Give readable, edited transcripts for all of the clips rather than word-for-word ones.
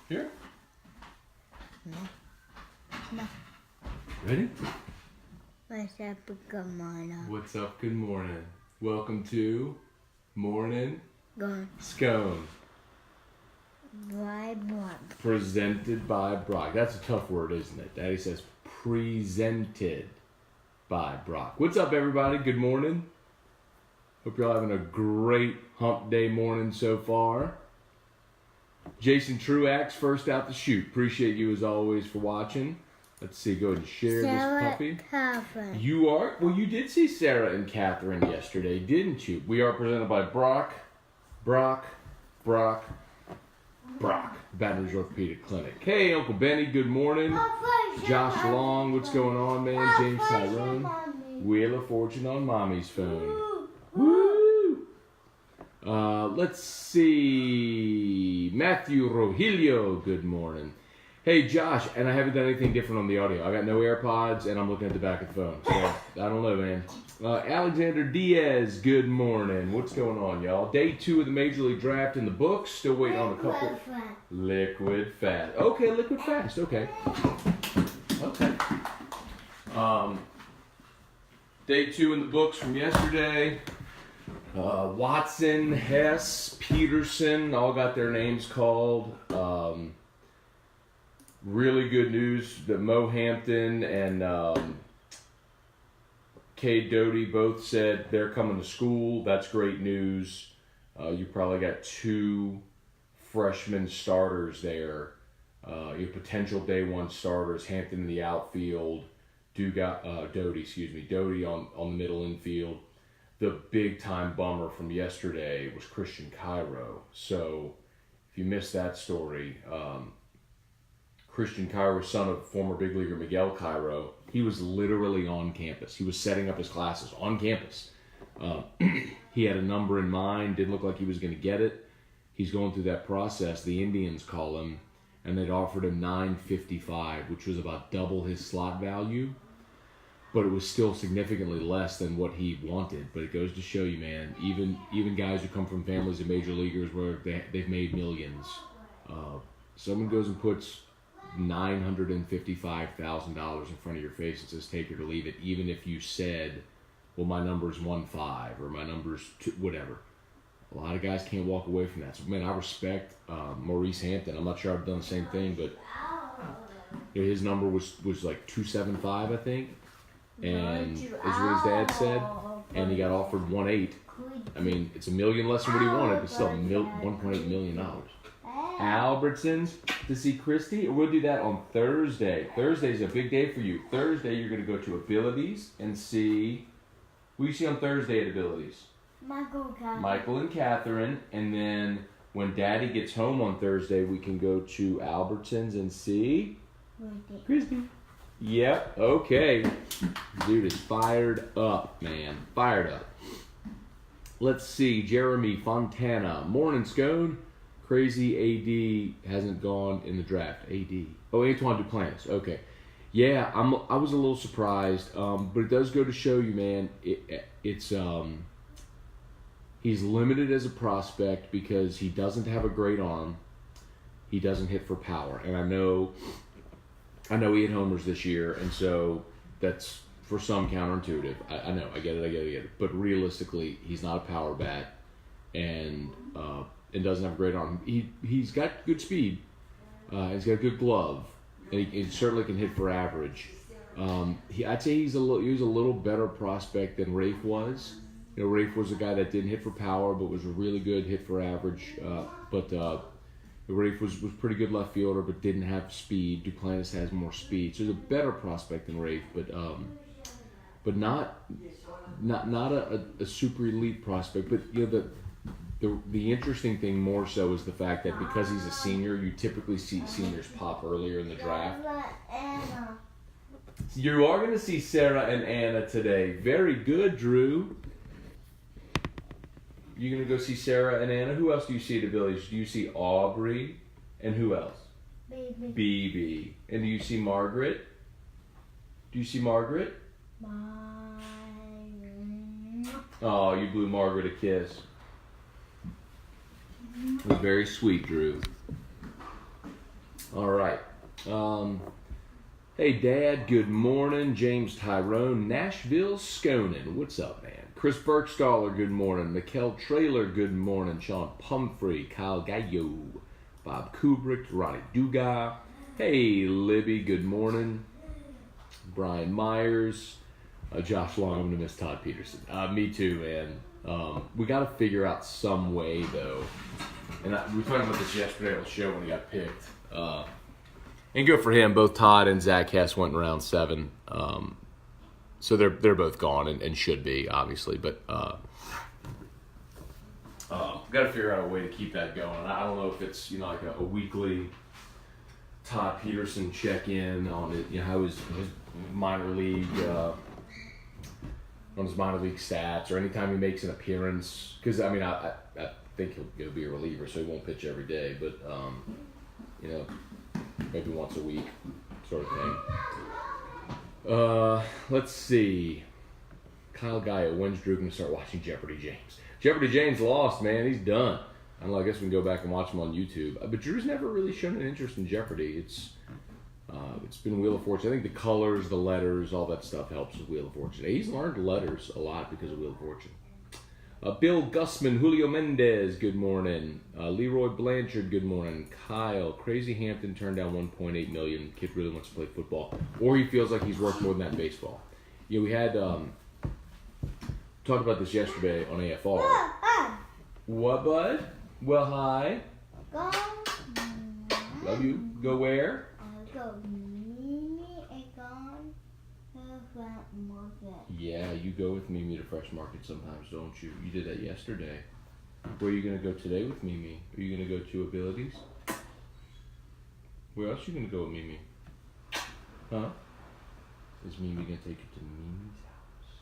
Here. No. Ready? What's up? Good morning. What's up? Good morning. Welcome to Morning Scone. By Brock. Presented by Brock. That's a tough word, isn't it? Daddy says presented by Brock. What's up, everybody? Good morning. Hope you're all having a great hump day morning so far. Jason Truax, first out the chute. Appreciate you as always for watching. Let's see, go ahead and share Sarah this puppy. Catherine. You are? Well, you did see Sarah and Catherine yesterday, didn't you? We are presented by Brock, Baton Rouge Orthopedic Clinic. Hey, Uncle Benny, good morning. Josh Long, what's going on, man? James Tyrone. Wheel of Fortune on Mommy's phone. Woo! Let's see. Matthew Rogelio, good morning. Hey, Josh, and I haven't done anything different on the audio. I got no AirPods, and I'm looking at the back of the phone. So, I don't know, man. Alexander Diaz, good morning. What's going on, y'all? Day 2 of the Major League Draft in the books. Still waiting on a couple. Liquid fat. Okay, liquid fast. Okay. Day 2 in the books from yesterday. Watson, Hess, Peterson, all got their names called. Really good news that Mo Hampton and Cade Doty both said they're coming to school. That's great news. You probably got 2 freshman starters there. Your potential day 1 starters, Hampton in the outfield, Doty on the middle infield. The big time bummer from yesterday was Christian Cairo. So if you missed that story, Christian Cairo, son of former big leaguer Miguel Cairo, he was literally on campus. He was setting up his classes on campus. He had a number in mind, didn't look like he was going to get it. He's going through that process. The Indians call him, and they'd offered him $9.55, which was about double his slot value. But it was still significantly less than what he wanted. But it goes to show you, man, even guys who come from families of major leaguers where they've made millions, someone goes and puts $955,000 in front of your face and says, take it or leave it, even if you said, well, my number's 1.5 or my number's 2, whatever. A lot of guys can't walk away from that. So, man, I respect Maurice Hampton. I'm not sure I've done the same thing, but his number was like 275, I think. And is what his dad said, and he got offered 1.8. I mean, it's $1 million less than what he wanted, but still $1.8 million. Albertsons to see Christy. We'll do that on Thursday. Thursday's a big day for you. Thursday, you're going to go to Abilities and see. What do you see on Thursday at Abilities? Michael and Catherine. And then when Daddy gets home on Thursday, we can go to Albertsons and see Christy. Yep, okay. Dude is fired up, man. Fired up. Let's see. Jeremy Fontana. Morning, Scone. Crazy AD hasn't gone in the draft. AD. Oh, Antoine Duplantis. Okay. Yeah, I was a little surprised, but it does go to show you, man, he's limited as a prospect because he doesn't have a great arm. He doesn't hit for power. And I know he hit homers this year, and so that's, for some, counterintuitive. I know, I get it. But realistically, he's not a power bat, and doesn't have a great arm. He's got good speed. He's got a good glove, and he certainly can hit for average. I'd say he was a little better prospect than Rafe was. You know, Rafe was a guy that didn't hit for power, but was a really good hit for average. Rafe was pretty good left fielder, but didn't have speed. Duplantis has more speed, so he's a better prospect than Rafe, but not a super elite prospect. But you know, the interesting thing more so is the fact that because he's a senior, you typically see seniors pop earlier in the draft. You are going to see Sarah and Anna today. Very good, Drew. You're going to go see Sarah and Anna. Who else do you see at the Village? Do you see Aubrey? And who else? BB. And do you see Margaret? Oh, you blew Margaret a kiss. It was very sweet, Drew. Hey, Dad, good morning. James Tyrone, Nashville, Scone. What's up, man? Chris Burkstaller, good morning. Mikkel Trailer, good morning. Sean Pumphrey, Kyle Gallo, Bob Kubrick, Ronnie Duga. Hey, Libby, good morning. Brian Myers, Josh Long, I'm going to miss Todd Peterson. Me too, man. We got to figure out some way, though. And we were talking about this yesterday on the show when he got picked. And good for him. Both Todd and Zach Hess went in round 7. So they're both gone and should be, obviously. But we've got to figure out a way to keep that going. I don't know if it's like a weekly Todd Peterson check-in on it, how his minor league on his minor league stats, or anytime he makes an appearance. Because I think he'll be a reliever, so he won't pitch every day. But maybe once a week, sort of thing. Let's see. Kyle Gallo, when's Drew going to start watching Jeopardy James? Jeopardy James lost, man. He's done. I don't know, I guess we can go back and watch him on YouTube. But Drew's never really shown an interest in Jeopardy. It's been Wheel of Fortune. I think the colors, the letters, all that stuff helps with Wheel of Fortune. He's learned letters a lot because of Wheel of Fortune. Bill Gussman, Julio Mendez, good morning. Leroy Blanchard, good morning. Kyle, Crazy Hampton turned down $1.8 million. Kid really wants to play football. Or he feels like he's worth more than that in baseball. We had talked about this yesterday on AFR. What, bud? Well, hi. Go. Love you. Go where? Go. Mimi and gone. Yeah, you go with Mimi to Fresh Market sometimes, don't you? You did that yesterday. Where are you going to go today with Mimi? Are you going to go to Abilities? Where else are you going to go with Mimi? Huh? Is Mimi going to take you to Mimi's house?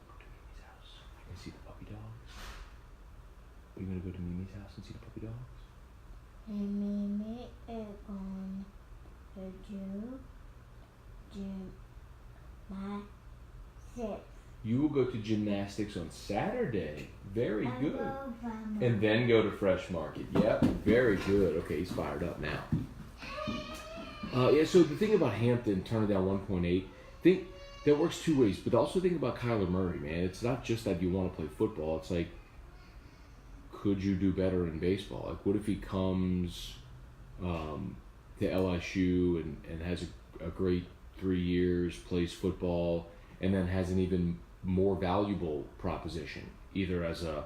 Go to Mimi's house. And see the puppy dogs? Are you going to go to Mimi's house and see the puppy dogs? And Mimi is going to do gymnastics. You will go to gymnastics on Saturday. Very good. And then go to Fresh Market. Yep, very good. Okay, he's fired up now. So the thing about Hampton turning down 1.8, think that works two ways, but also think about Kyler Murray, man. It's not just that you want to play football. It's like, could you do better in baseball? Like, what if he comes to LSU and has a great 3 years, plays football, and then has an even more valuable proposition, either as a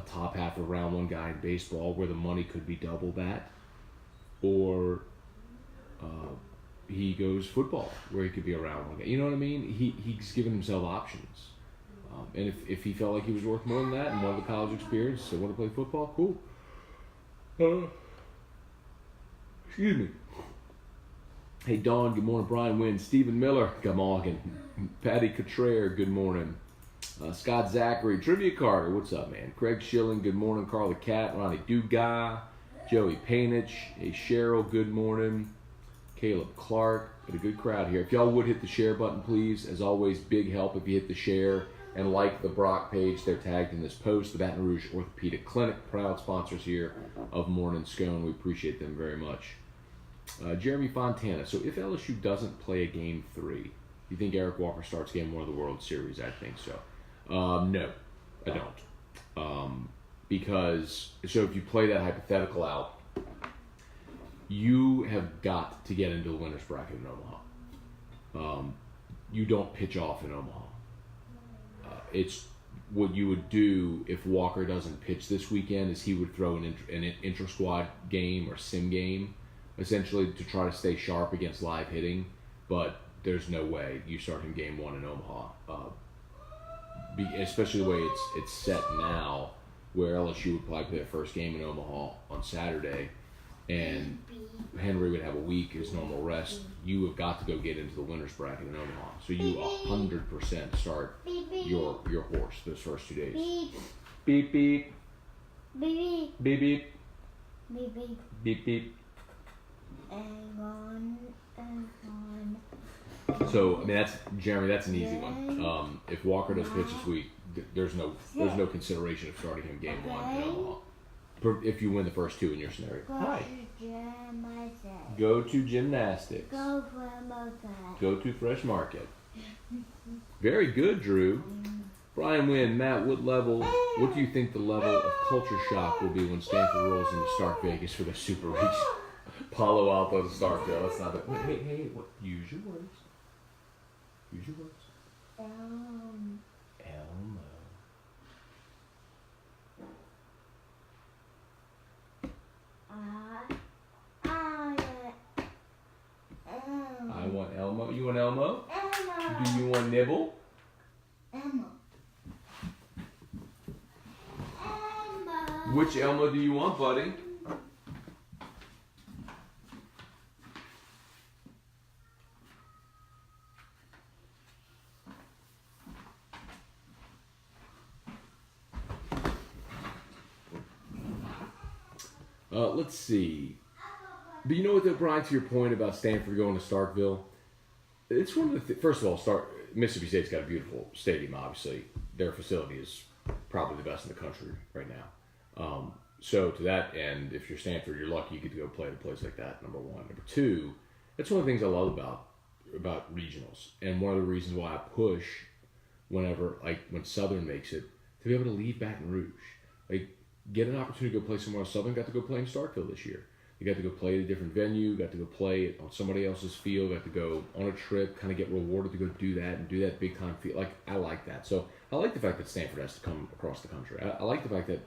top half of round 1 guy in baseball where the money could be double that, or he goes football where he could be a round 1 guy. You know what I mean? He's given himself options. And if he felt like he was worth more than that and wanted the college experience, so want to play football, cool. Excuse me. Hey, Dawn, good morning. Brian Wynn, Stephen Miller, good morning. Patty Cottrell, good morning. Scott Zachary, Trivia Carter, what's up, man? Craig Schilling, good morning. Carl the Cat, Ronnie Duga, Joey Painich, hey, Cheryl, good morning. Caleb Clark, got a good crowd here. If y'all would hit the share button, please. As always, big help if you hit the share and like the Brock page. They're tagged in this post. The Baton Rouge Orthopedic Clinic, proud sponsors here of Morning Scone. We appreciate them very much. Jeremy Fontana. So if LSU doesn't play a game 3, you think Eric Walker starts game 1 of the World Series? I think so. No, I don't. Because, so if you play that hypothetical out, you have got to get into the winner's bracket in Omaha. You don't pitch off in Omaha. It's what you would do if Walker doesn't pitch this weekend is he would throw an intra-squad game or sim game, essentially to try to stay sharp against live hitting, but there's no way you start him game 1 in Omaha, especially the way it's set now, where LSU would probably play their first game in Omaha on Saturday, and Henry would have a week as normal rest. You have got to go get into the winner's bracket in Omaha, so you 100% start your horse those first 2 days. Beep beep. Beep beep. Beep beep. Beep beep. So I mean that's Jeremy. That's an easy one. If Walker does pitch this week, there's no consideration of starting him game 1 in Omaha. if you win the first two in your scenario. Go Hi. to gymnastics. Go to gymnastics. Go for a market. Go to Fresh Market. Very good, Drew. Brian Wynn, Matt, what do you think the level of culture shock will be when Stanford rolls into Stark Vegas for the Super Region? Palo Alto to Starkville. That's not it. Hey, what? Use your words. Use your words. Elmo. I want Elmo. You want Elmo? Elmo. Do you want Nibble? Elmo. Elmo. Which Elmo do you want, buddy? Let's see. But you know what, though, Brian, to your point about Stanford going to Starkville, it's one of the first of all, Mississippi State's got a beautiful stadium. Obviously, their facility is probably the best in the country right now. So to that end, if you're Stanford, you're lucky you get to go play at a place like that. Number one. Number two, that's one of the things I love about regionals, and one of the reasons why I push whenever, like when Southern makes it, to be able to leave Baton Rouge, like get an opportunity to go play somewhere else. Southern got to go play in Starkville this year. You got to go play at a different venue, got to go play on somebody else's field, got to go on a trip, kind of get rewarded to go do that and do that big time field. Like, I like that. So I like the fact that Stanford has to come across the country. I like the fact that,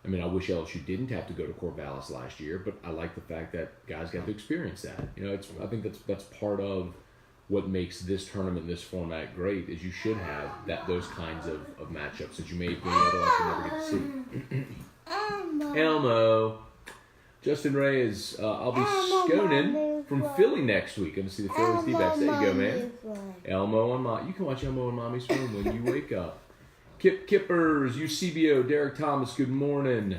I mean, I wish LSU didn't have to go to Corvallis last year, but I like the fact that guys got to experience that. You know, I think that's part of what makes this tournament, this format great, is you should have those kinds of matchups that you may be otherwise never get to see. Elmo. Justin Ray is, I'll be Sconin from Philly next week. I'm going to see the Phillies D-backs. There you go, man. Elmo on Mommy. You can watch Elmo on Mommy's phone when you wake up. Kippers, UCBO, Derek Thomas, good morning.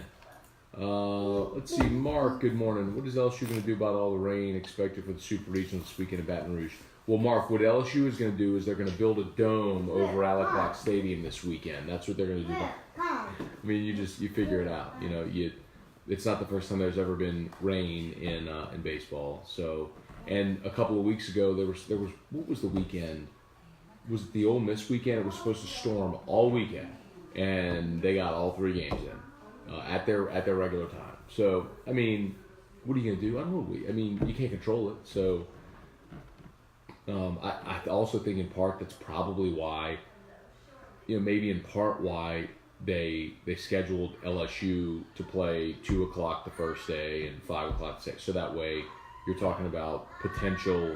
Let's see, Mark, good morning. What is LSU going to do about all the rain expected for the Super Regional this weekend in Baton Rouge? Well, Mark, what LSU is going to do is they're going to build a dome over Aliquot Stadium this weekend. That's what they're going to do. I mean, you figure it out. You know, it's not the first time there's ever been rain in baseball. So, and a couple of weeks ago there was what was the weekend? Was it the Ole Miss weekend? It was supposed to storm all weekend, and they got all 3 games in at their regular time. So, I mean, what are you gonna do? I don't know. I mean, you can't control it. So, I also think in part that's probably why, maybe in part why they scheduled LSU to play 2 o'clock the first day and 5 o'clock the second. So that way you're talking about potential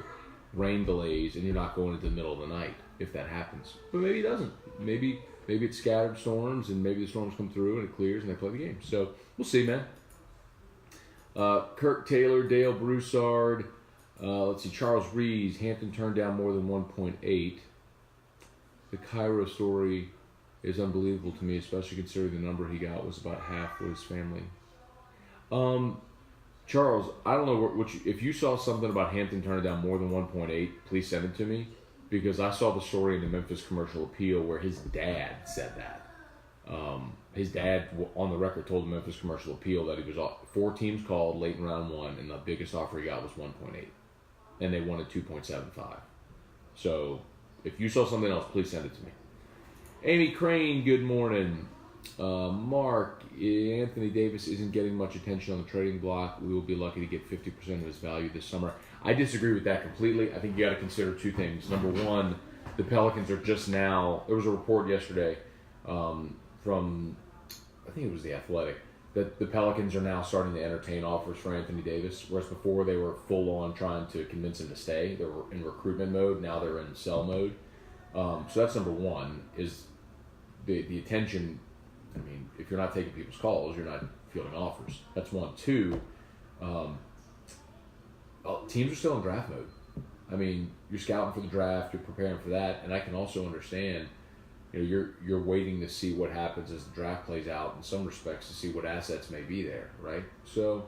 rain delays and you're not going into the middle of the night if that happens. But maybe it doesn't. Maybe it's scattered storms and maybe the storms come through and it clears and they play the game. So we'll see, man. Kirk Taylor, Dale Broussard, let's see, Charles Rees, Hampton turned down more than 1.8. The Cairo story is unbelievable to me, especially considering the number he got was about half for his family. Charles, I don't know if you saw something about Hampton turning down more than 1.8, please send it to me, because I saw the story in the Memphis Commercial Appeal where his dad said that. His dad, on the record, told the Memphis Commercial Appeal that he was 4 teams called late in round 1, and the biggest offer he got was 1.8, and they wanted 2.75. So, if you saw something else, please send it to me. Amy Crane, good morning. Mark, Anthony Davis isn't getting much attention on the trading block. We will be lucky to get 50% of his value this summer. I disagree with that completely. I think you got to consider 2 things. Number one, the Pelicans are just now. There was a report yesterday from, I think it was The Athletic, that the Pelicans are now starting to entertain offers for Anthony Davis, whereas before they were full on trying to convince him to stay. They were in recruitment mode. Now they're in sell mode. So that's number one, is the attention. I mean, if you're not taking people's calls, you're not fielding offers. That's one. 2, teams are still in draft mode. I mean, you're scouting for the draft, you're preparing for that, and I can also understand, you're waiting to see what happens as the draft plays out in some respects to see what assets may be there, right? So,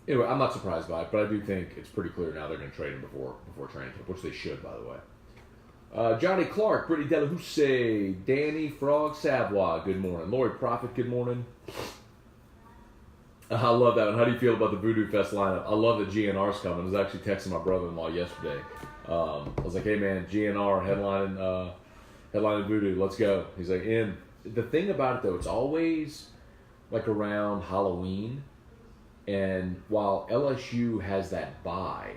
anyway, I'm not surprised by it, but I do think it's pretty clear now they're going to trade him before training camp, which they should, by the way. Johnny Clark, Brittany Delahousse, Danny Frog Savoy, good morning. Lori Prophet, good morning. I love that one. How do you feel about the Voodoo Fest lineup? I love that GNR's coming. I was actually texting my brother-in-law yesterday. I was like, hey man, GNR headlining Voodoo, let's go. He's like, in. The thing about it though, it's always like around Halloween, and while LSU has that bye,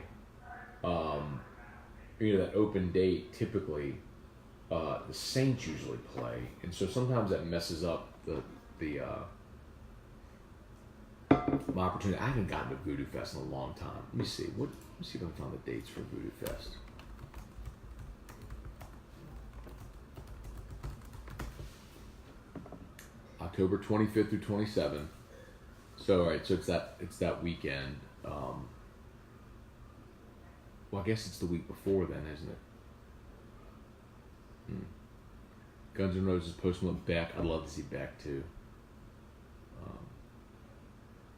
that open date, typically the Saints usually play, and so sometimes that messes up the my opportunity. I haven't gotten to Voodoo Fest in a long time. Let me see if I can find the dates for Voodoo Fest. October 25th through 27th. So, all right, so it's that weekend. Well, I guess it's the week before then, isn't it? Guns N' Roses, Post Malone, Beck. I'd love to see Beck too.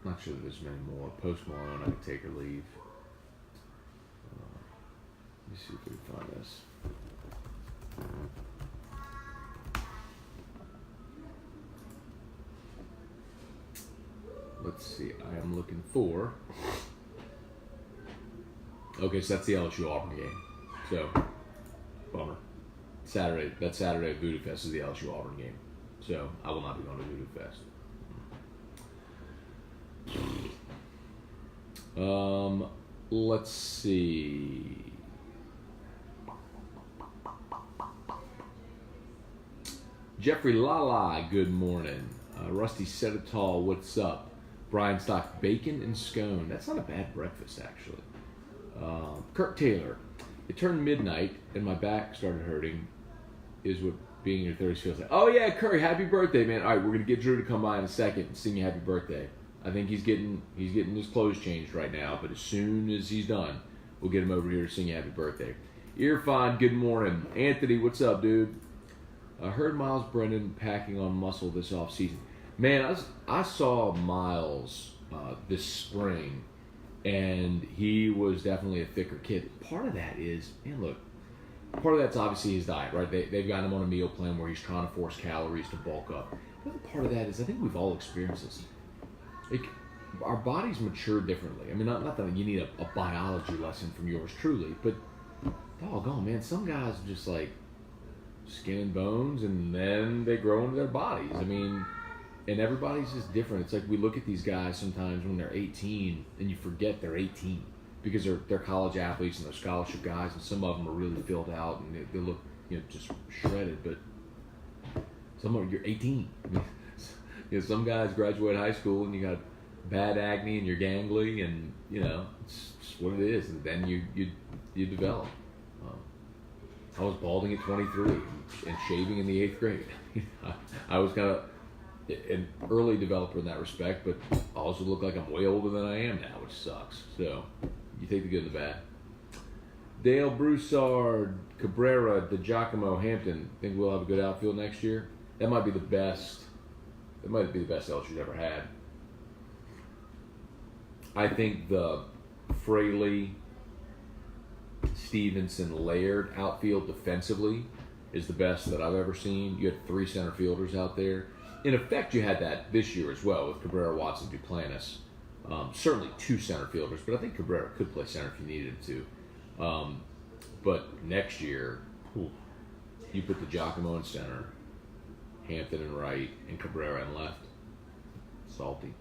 Not sure that there's many more. Post Malone, I could take or leave. Let me see if we can find this. Let's see. I am looking for. Okay, so that's the LSU Auburn game. So, bummer. That Saturday at Voodoo Fest is the LSU Auburn game. So, I will not be going to Voodoo Fest. Let's see. Jeffrey Lala, good morning. Rusty Seditall, what's up? Brian Stock, bacon and scone. That's not a bad breakfast, actually. Kirk Taylor, it turned midnight and my back started hurting. Is what being in your 30s feels like. Oh yeah, Curry, happy birthday, man. All right, we're gonna get Drew to come by in a second and sing you happy birthday. I think he's getting his clothes changed right now, but as soon as he's done, we'll get him over here to sing you happy birthday. Irfan, good morning. Anthony, what's up, dude? I heard Miles Brennan packing on muscle this offseason. Man, I saw Miles this spring, and he was definitely a thicker kid. Part of that is, part of that's obviously his diet, right? They've got him on a meal plan where he's trying to force calories to bulk up. The other part of that is I think we've all experienced this. Our bodies mature differently. I mean, not that you need a biology lesson from yours truly, but doggone, man, some guys are just like skin and bones, and then they grow into their bodies. I mean, and everybody's just different. It's like we look at these guys sometimes when they're 18, and you forget they're 18 because they're college athletes and they're scholarship guys, and some of them are really filled out and they look just shredded. But some of them, you're 18. I mean, some guys graduate high school and you got bad acne and you're gangly, and it's just what it is. And then you develop. I was balding at 23 and shaving in the 8th grade. I was kind of an early developer in that respect, but I also look like I'm way older than I am now, which sucks. So you take the good and the bad. Dale Broussard, Cabrera, DeGiacomo, Hampton. Think we'll have a good outfield next year? That might be the best. That might be the best LSU's ever had. I think the Fraley, Stevenson, Laird outfield defensively is the best that I've ever seen. You had 3 center fielders out there. In effect, you had that this year as well with Cabrera, Watson, Duplantis. Certainly 2 center fielders, but I think Cabrera could play center if you needed him to. But next year, you put DeGiacomo in center, Hampton in right, and Cabrera in left. Salty.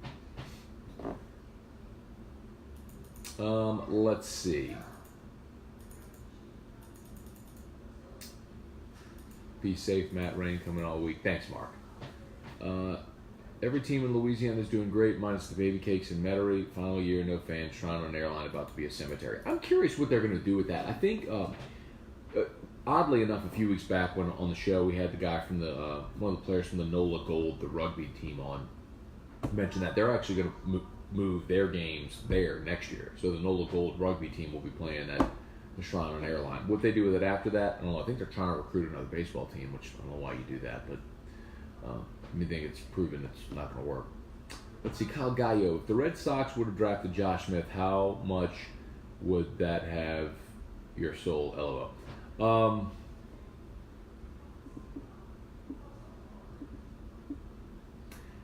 Let's see. Be safe, Matt. Rain coming all week. Thanks, Mark. Every team in Louisiana is doing great, minus the baby cakes in Metairie. Final year, no fans. Trying on an airline, about to be a cemetery. I'm curious what they're going to do with that. I think, oddly enough, a few weeks back when on the show we had the guy from the one of the players from the NOLA Gold, the rugby team, on. Mentioned that they're actually going to move their games there next year. So the NOLA Gold rugby team will be playing at the Shrine on Airline. What they do with it after that, I don't know. I think they're trying to recruit another baseball team, which I don't know why you do that, but I think it's proven it's not going to work. Let's see, Kyle Gallo. If the Red Sox would have drafted Josh Smith, how much would that have your soul? LOL.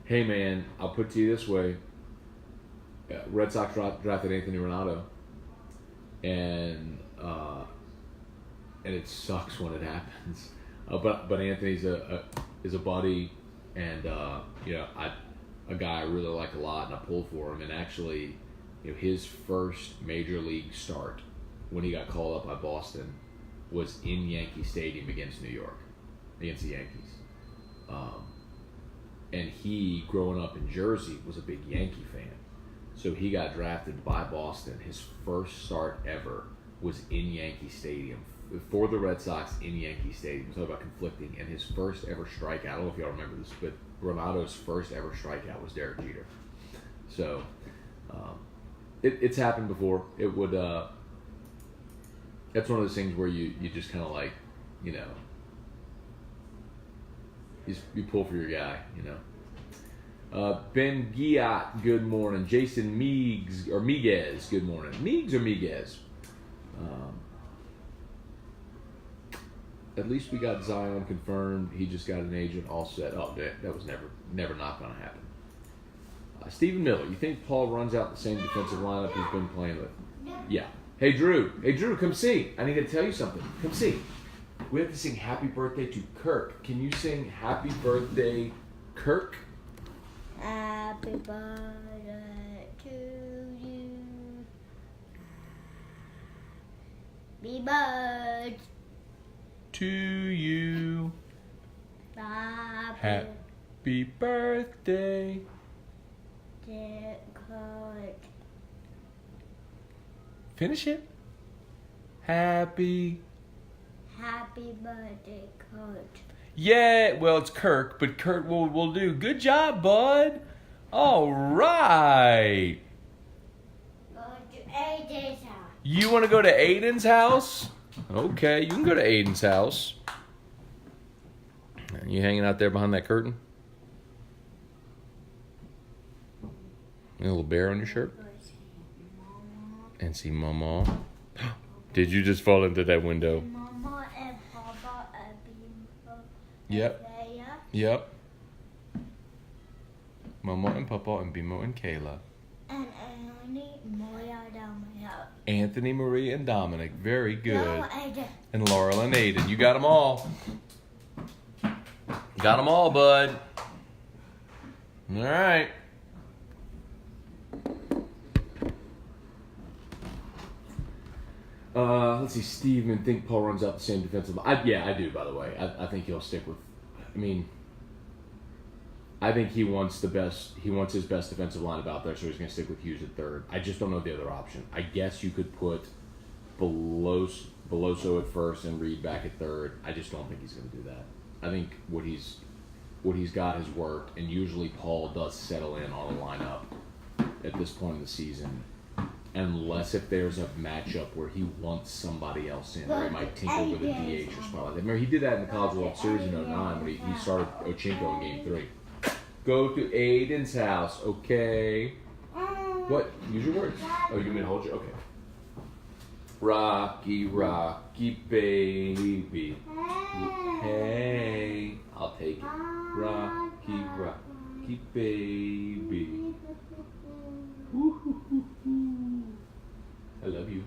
Hey, man, I'll put it to you this way. Red Sox drafted Anthony Ronaldo. And it sucks when it happens. But Anthony's is a buddy, and a guy I really like a lot, and I pulled for him. And actually, his first major league start when he got called up by Boston was in Yankee Stadium against New York, against the Yankees. And he, growing up in Jersey, was a big Yankee fan. So he got drafted by Boston. His first start ever was in Yankee Stadium for the Red Sox in Yankee Stadium. Talk about conflicting. And his first ever strikeout, I don't know if y'all remember this, but Ronaldo's first ever strikeout was Derek Jeter. So it's happened before. It would. That's one of those things where you just kind of like, you pull for your guy, Ben Giat, good morning. Jason Miguez, good morning. Migues or Miguez? At least we got Zion confirmed. He just got an agent all set. Oh, that was never not going to happen. Stephen Miller, you think Paul runs out the same defensive lineup he's been playing with? Yeah. Hey, Drew, come see. I need to tell you something. Come see. We have to sing Happy Birthday to Kirk. Can you sing Happy Birthday, Kirk? Happy birthday to you. Happy birthday to you. Happy birthday. Kurt. Finish it. Happy birthday, Kurt. Yeah, well, it's Kirk, but Kurt will do. Good job, bud. All right. Go to Aiden's house. You want to go to Aiden's house? Okay, you can go to Aiden's house. You hanging out there behind that curtain? A little bear on your shirt? And see Mama. Did you just fall into that window? Mama and Papa and Bimbo. Yep. And Leia. Yep. Mama and Papa and Bimo and Kayla. And Anthony, Maria, Dominic. Anthony, Marie, and Dominic. Very good. No, Aiden. And Laurel and Aiden. You got them all. Got them all, bud. All right. Let's see. Steven, think Paul runs out the same defensive. Yeah, I do. By the way, I think he'll stick with. I think he wants the best. He wants his best defensive lineup out there, so he's going to stick with Hughes at third. I just don't know the other option. I guess you could put Beloso at first and Reed back at third. I just don't think he's going to do that. I think what he's got has worked, and usually Paul does settle in on a lineup at this point in the season. Unless if there's a matchup where he wants somebody else in, or he might tinker with a DH or something like that. Remember, he did that in the College World Series in 2009 when he started Ochinko in Game 3. Go to Aiden's house, okay? What? Use your words. Oh, you mean hold your... Okay. Rocky, rocky baby. Hey, I'll take it. Rocky, rocky baby. Woo-hoo-hoo-hoo. I love you.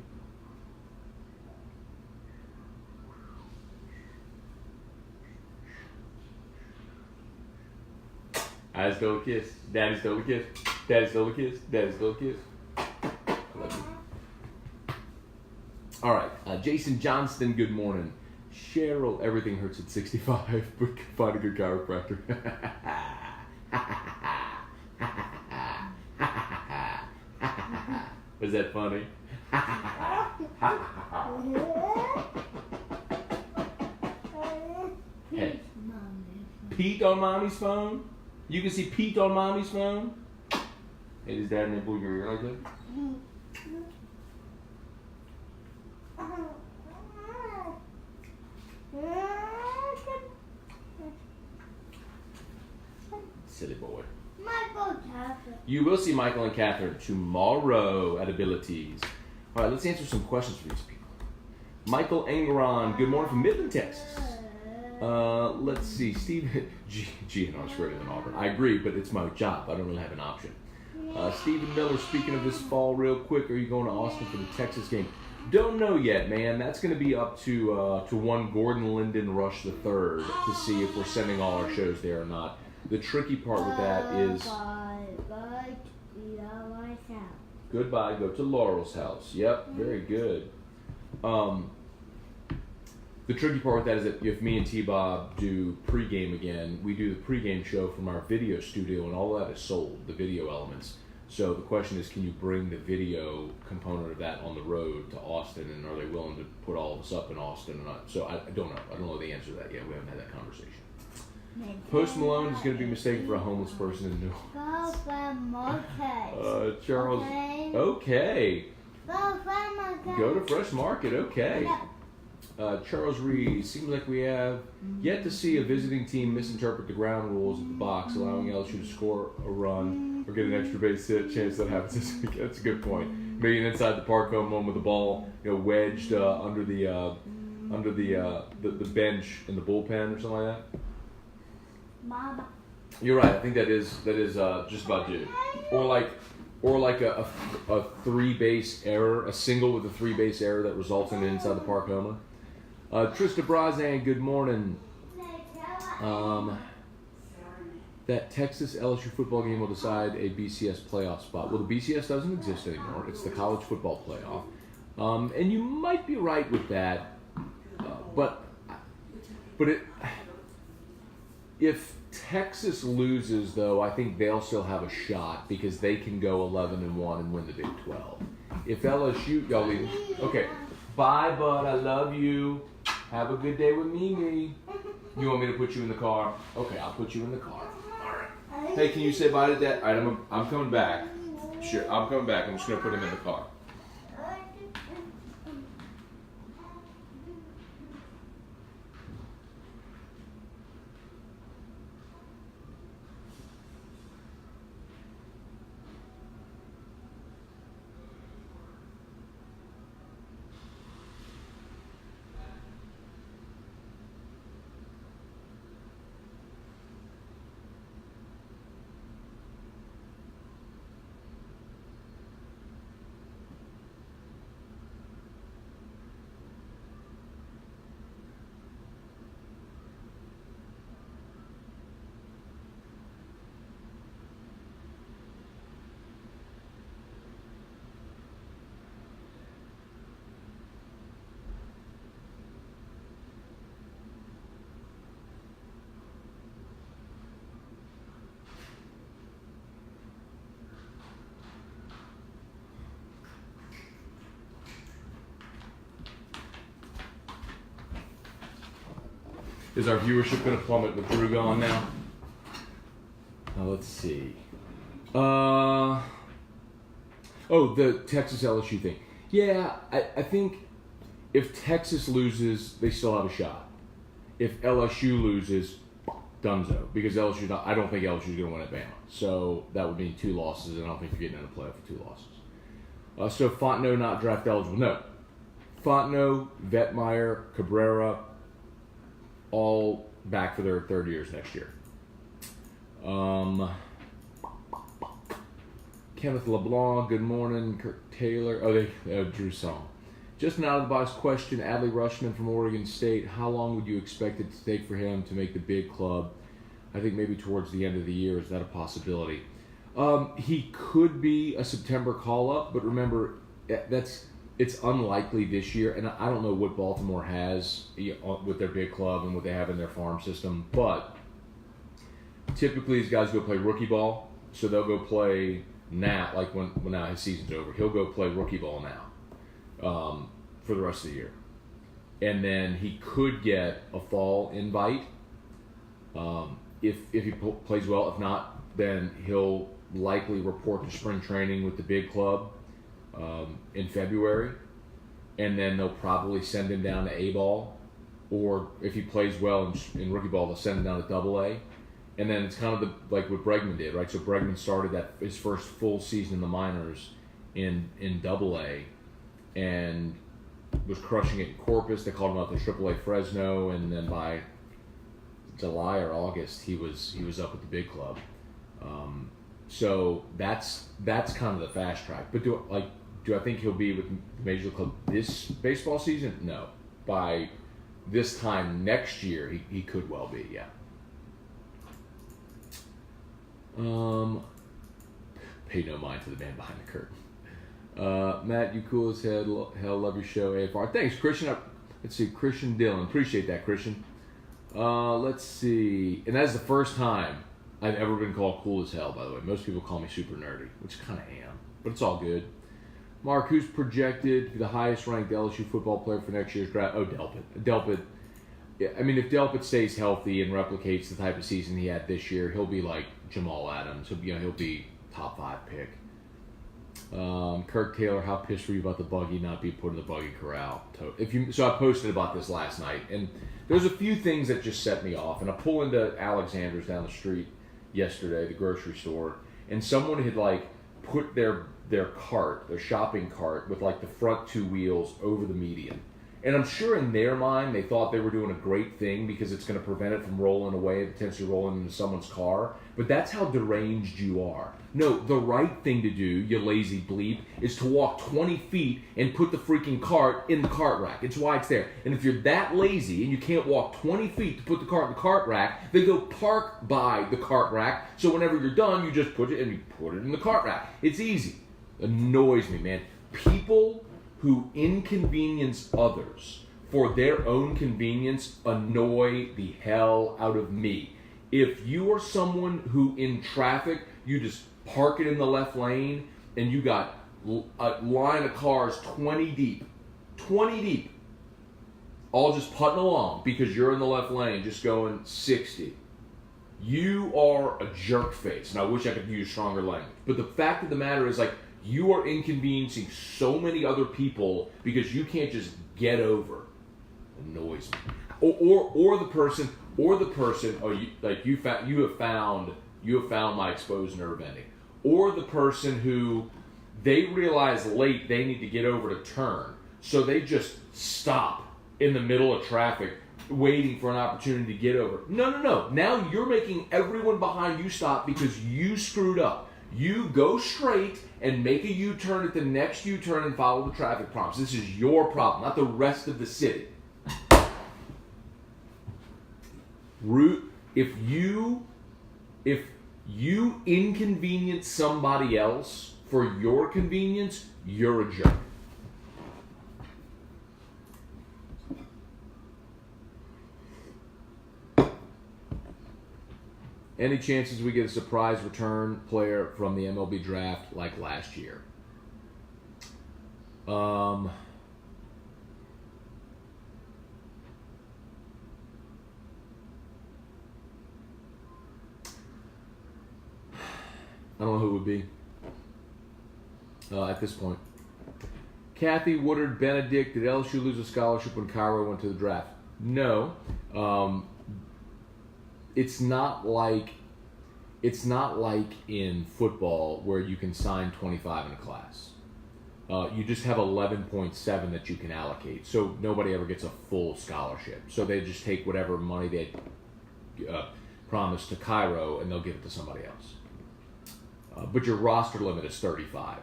I stole a kiss. Daddy stole a kiss. Daddy stole a kiss. Daddy stole a kiss. I love you. All right. Jason Johnston, good morning. Cheryl, everything hurts at 65, but find a good chiropractor. Was that funny? Hey. Pete on mommy's phone? You can see Pete on mommy's phone? Hey, does dad nipple your ear like that? Silly boy. Michael Catherine. You will see Michael and Catherine tomorrow at Abilities. All right, let's answer some questions for these people. Michael Engeron, good morning from Midland, Texas. Let's see. GNR is greater than Auburn. I agree, but it's my job. I don't really have an option. Stephen Miller, speaking of this fall real quick, are you going to Austin for the Texas game? Don't know yet, man. That's going to be up to one Gordon Linden Rush III to see if we're sending all our shows there or not. The tricky part with that is... Goodbye, go to Laurel's house. Yep, very good. The tricky part with that is that if me and T-Bob do pregame again, we do the pregame show from our video studio, and all of that is sold, the video elements. So the question is, can you bring the video component of that on the road to Austin, and are they willing to put all of us up in Austin or not? So I don't know. I don't know the answer to that yet. We haven't had that conversation. Post Malone is going to be mistaken for a homeless person in New Orleans. Charles. Okay. Go to Fresh Market. Okay. Charles Reed, seems like we have yet to see a visiting team misinterpret the ground rules of the box, allowing LSU to score a run or get an extra base hit. Chance that happens this week. That's a good point. Maybe an inside the park home run with the ball, wedged under the bench in the bullpen or something like that. Mama. You're right. I think that is just about due. Or like a 3-base error, a single with a 3-base error that results in an inside the park homer. Trista Brazan, good morning. That Texas LSU football game will decide a BCS playoff spot. Well, the BCS doesn't exist anymore. It's the college football playoff. And you might be right with that. But if Texas loses, though, I think they'll still have a shot because they can go 11-1 and win the Big 12. If LSU, y'all leave. Okay, bye, bud. I love you. Have a good day with Mimi. You want me to put you in the car? Okay, I'll put you in the car. All right. Hey, can you say bye to Dad? All right, I'm coming back. Sure, I'm coming back. I'm just gonna put him in the car. Is our viewership going to plummet with Drew gone now? Let's see. The Texas LSU thing. Yeah, I think if Texas loses, they still have a shot. If LSU loses, dunzo. Because I don't think LSU's going to win at Bama. So that would mean 2 losses, and I don't think you're getting in a playoff with 2 losses. So Fontenot not draft eligible. No. Fontenot, Vetmeyer, Cabrera, all back for their 3rd years next year. Kenneth LeBlanc, good morning. Kirk Taylor, Drew Song. Just an out-of-the-box question. Adley Rushman from Oregon State, how long would you expect it to take for him to make the big club? I think maybe towards the end of the year. Is that a possibility? He could be a September call-up, but remember, it's unlikely this year, and I don't know what Baltimore has with their big club and what they have in their farm system, but typically these guys go play rookie ball, so they'll go play now, like when now his season's over. He'll go play rookie ball now for the rest of the year. And then he could get a fall invite if he plays well. If not, then he'll likely report to spring training with the big club in February, and then they'll probably send him down to A-ball, or if he plays well in rookie ball, they'll send him down to Double-A, and then it's kind of like what Bregman did, right? So Bregman started his first full season in the minors in Double-A, and was crushing it in Corpus. They called him up to AAA Fresno, and then by July or August, he was up at the big club. So that's kind of the fast track. But do I think he'll be with the Major League Club this baseball season? No. By this time next year, he could well be, yeah. Pay no mind to the man behind the curtain. Matt, you cool as hell. Love your show, AFR. Thanks, Christian. Let's see, Christian Dillon. Appreciate that, Christian. Let's see. And that's the first time I've ever been called cool as hell, by the way. Most people call me super nerdy, which I kind of am. But it's all good. Mark, who's projected to be the highest-ranked LSU football player for next year's draft? Oh, Delpit. Delpit. I mean, if Delpit stays healthy and replicates the type of season he had this year, he'll be like Jamal Adams. He'll be top 5 pick. Kirk Taylor, how pissed were you about the buggy not being put in the buggy corral? So I posted about this last night, and there's a few things that just set me off. And I pull into Alexander's down the street yesterday, the grocery store, and someone had put their shopping cart with the front 2 wheels over the median. And I'm sure in their mind they thought they were doing a great thing because it's going to prevent it from rolling away and potentially rolling into someone's car. But that's how deranged you are. No, the right thing to do, you lazy bleep, is to walk 20 feet and put the freaking cart in the cart rack. It's why it's there. And if you're that lazy and you can't walk 20 feet to put the cart in the cart rack, then go park by the cart rack. So whenever you're done, you just put it in the cart rack. It's easy. Annoys me, man. People who inconvenience others for their own convenience annoy the hell out of me. If you are someone who in traffic, you just park it in the left lane and you got a line of cars 20 deep, all just putting along because you're in the left lane just going 60. You are a jerk face, and I wish I could use stronger language. But the fact of the matter is, you are inconveniencing so many other people because you can't just get over. Annoys me. Or the person. Oh, you have found my exposed nerve ending. Or the person who they realize late they need to get over to turn, so they just stop in the middle of traffic, waiting for an opportunity to get over. No. Now you're making everyone behind you stop because you screwed up. You go straight and make a U-turn at the next U-turn and follow the traffic prompts. This is your problem, not the rest of the city. If you inconvenience somebody else for your convenience, you're a jerk. Any chances we get a surprise return player from the MLB Draft like last year? I don't know who it would be at this point. Kathy Woodard Benedict, did LSU lose a scholarship when Cairo went to the draft? No. It's not like in football where you can sign 25 in a class. You just have 11.7 that you can allocate. So nobody ever gets a full scholarship. So they just take whatever money they promised to Cairo and they'll give it to somebody else. But your roster limit is 35.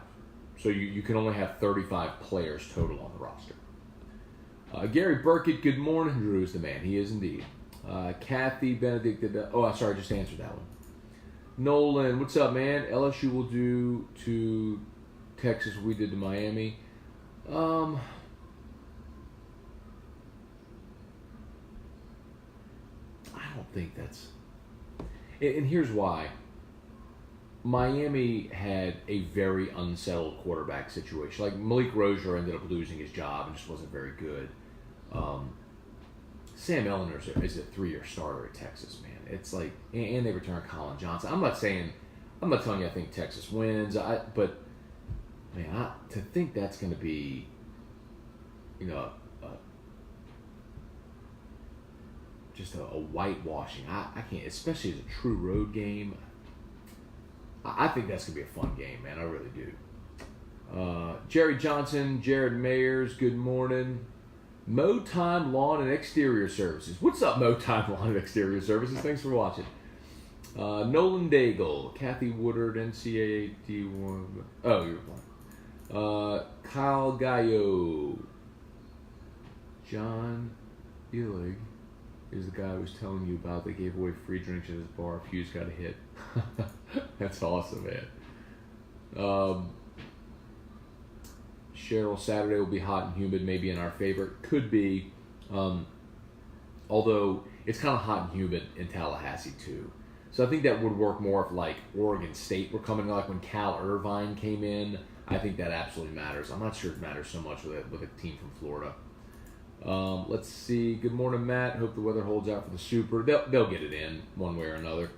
So you can only have 35 players total on the roster. Gary Burkett, good morning. Drew is the man. He is indeed. Kathy Benedict did that. Oh, I'm sorry, I just answered that one. Nolan, what's up, man? LSU will do to Texas what we did to Miami. I don't think that's... And here's why. Miami had a very unsettled quarterback situation. Malik Rozier ended up losing his job and just wasn't very good. Sam Ellinger is a 3-year starter at Texas, man. It's and they return Colin Johnson. I'm not telling you I think Texas wins. But man, to think that's going to be, just a whitewashing. I can't, especially as a true road game. I think that's going to be a fun game, man. I really do. Jerry Johnson, Jared Mayers, good morning. Mo Time Lawn and Exterior Services. What's up, Mo Time Lawn and Exterior Services? Thanks for watching. Nolan Daigle, Kathy Woodard, NCAA D1. Oh, you're fine. Kyle Gallo. John Illig is the guy I was telling you about that gave away free drinks at his bar if Hughes got a hit. That's awesome, man. Cheryl, Saturday will be hot and humid, maybe in our favor. Could be. Although it's kind of hot and humid in Tallahassee too. So I think that would work more if like Oregon State were coming, like when Cal Irvine came in. I think that absolutely matters. I'm not sure it matters so much with a team from Florida. Let's see. Good morning, Matt. Hope the weather holds out for the Super. They'll get it in one way or another.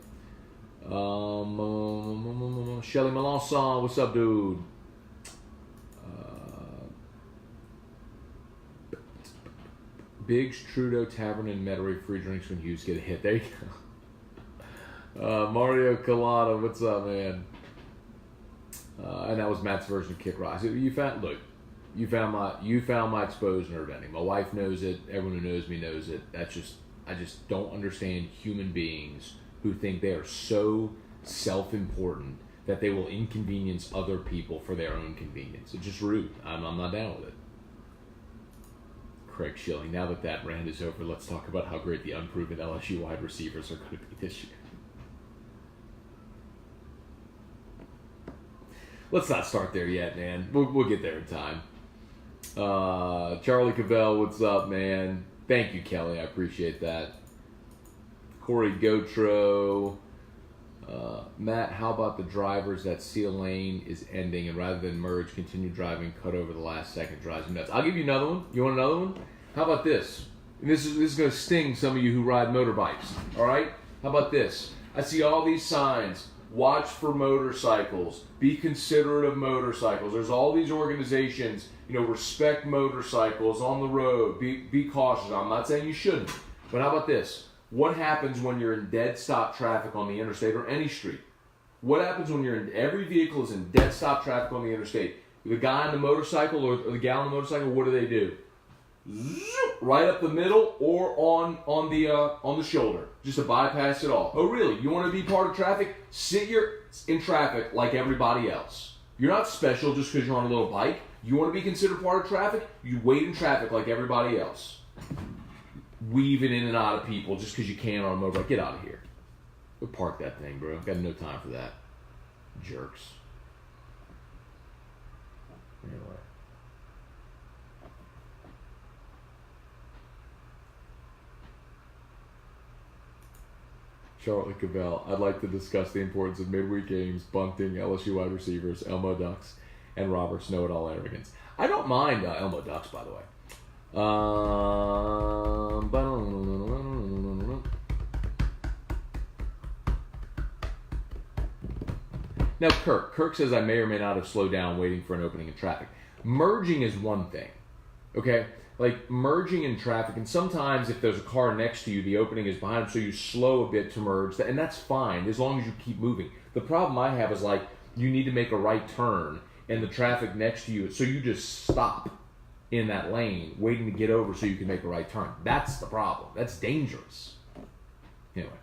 Shelly Melanson, what's up, dude? Biggs, Trudeau, Tavern, and Metairie free drinks when Hughes get a hit. There you go. Mario Colada, what's up, man? And that was Matt's version of Kick Rock. You found my exposed nerve ending. My wife knows it. Everyone who knows me knows it. I just don't understand human beings who think they are so self-important that they will inconvenience other people for their own convenience. It's just rude. I'm not down with it. Craig Schilling. Now that rant is over, let's talk about how great the unproven LSU wide receivers are going to be this year. Let's not start there yet, man. We'll get there in time. Charlie Cavell, what's up, man? Thank you, Kelly. I appreciate that. Corey Gotro. Matt, how about the drivers that see a lane is ending and rather than merge, continue driving, cut over the last second, drives me nuts. I'll give you another one. You want another one? How about this? And this is going to sting some of you who ride motorbikes. All right? How about this? I see all these signs. Watch for motorcycles. Be considerate of motorcycles. There's all these organizations, respect motorcycles on the road. Be cautious. I'm not saying you shouldn't. But how about this? What happens when you're in dead stop traffic on the interstate or any street? What happens when every vehicle is in dead stop traffic on the interstate? The guy on the motorcycle or the gal on the motorcycle, what do? Zoop, right up the middle or on the shoulder, just to bypass it all. Oh, really? You want to be part of traffic? Sit in traffic like everybody else. You're not special just because you're on a little bike. You want to be considered part of traffic? You wait in traffic like everybody else. Weaving in and out of people just because you can on a motorbike. Get out of here. Go park that thing, bro. Got no time for that. Jerks. Anyway. Charlotte Cavell, I'd like to discuss the importance of midweek games, bunting, LSU wide receivers, Elmo Ducks, and Robert's know-it-all arrogance. I don't mind Elmo Ducks, by the way. Now, Kirk says I may or may not have slowed down waiting for an opening in traffic. Merging is one thing, okay? Like merging in traffic, and sometimes if there's a car next to you, the opening is behind them, so you slow a bit to merge, and that's fine as long as you keep moving. The problem I have is like you need to make a right turn, and the traffic next to you, so you just stop in that lane, waiting to get over so you can make a right turn. That's the problem. That's dangerous. Anyway.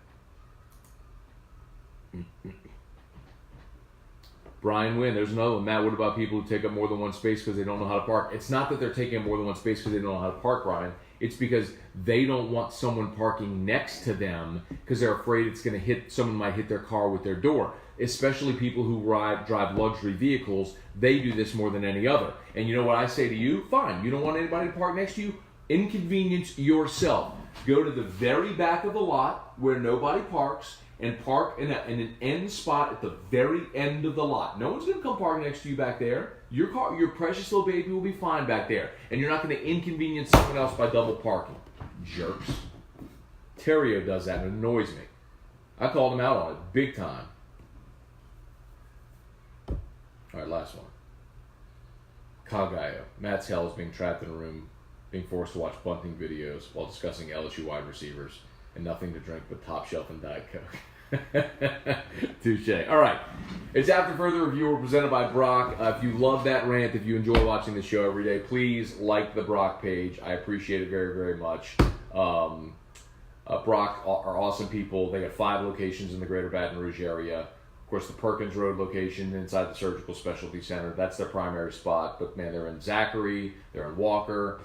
Brian Wynn, there's another one. Matt, what about people who take up more than one space because they don't know how to park? It's not that they're taking up more than one space because they don't know how to park, Brian. It's because they don't want someone parking next to them because they're afraid it's going to someone might hit their car with their door. Especially people who drive luxury vehicles, they do this more than any other. And you know what I say to you? Fine, you don't want anybody to park next to you? Inconvenience yourself. Go to the very back of the lot where nobody parks and park in an end spot at the very end of the lot. No one's going to come park next to you back there. Your car, your precious little baby will be fine back there. And you're not going to inconvenience someone else by double parking. Jerks. Terrio does that and it annoys me. I called him out on it big time. All right, last one. Kagayo. Matt's hell is being trapped in a room, being forced to watch bunting videos while discussing LSU wide receivers and nothing to drink but top shelf and Diet Coke. Touche. All right. It's After Further Review. We're presented by Brock. If you love that rant, if you enjoy watching the show every day, please like the Brock page. I appreciate it very, very much. Brock are awesome people. They have 5 locations in the greater Baton Rouge area. Of course, the Perkins Road location inside the Surgical Specialty Center, that's their primary spot. But, man, they're in Zachary. They're in Walker.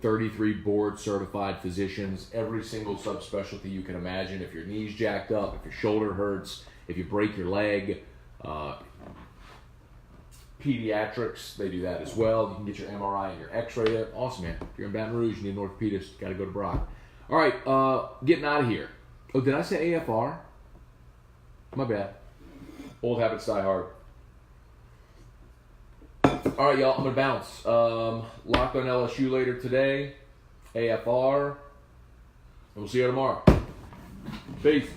33 board-certified physicians, every single subspecialty you can imagine. If your knee's jacked up, if your shoulder hurts, if you break your leg, pediatrics, they do that as well. You can get your MRI and your X-ray there. Awesome, man. If you're in Baton Rouge, you need an orthopedist, got to go to Brock. All right, getting out of here. Oh, did I say AFR? My bad. Old habits die hard. All right, y'all, I'm going to bounce. Locked on LSU later today. AFR. And we'll see you tomorrow. Peace.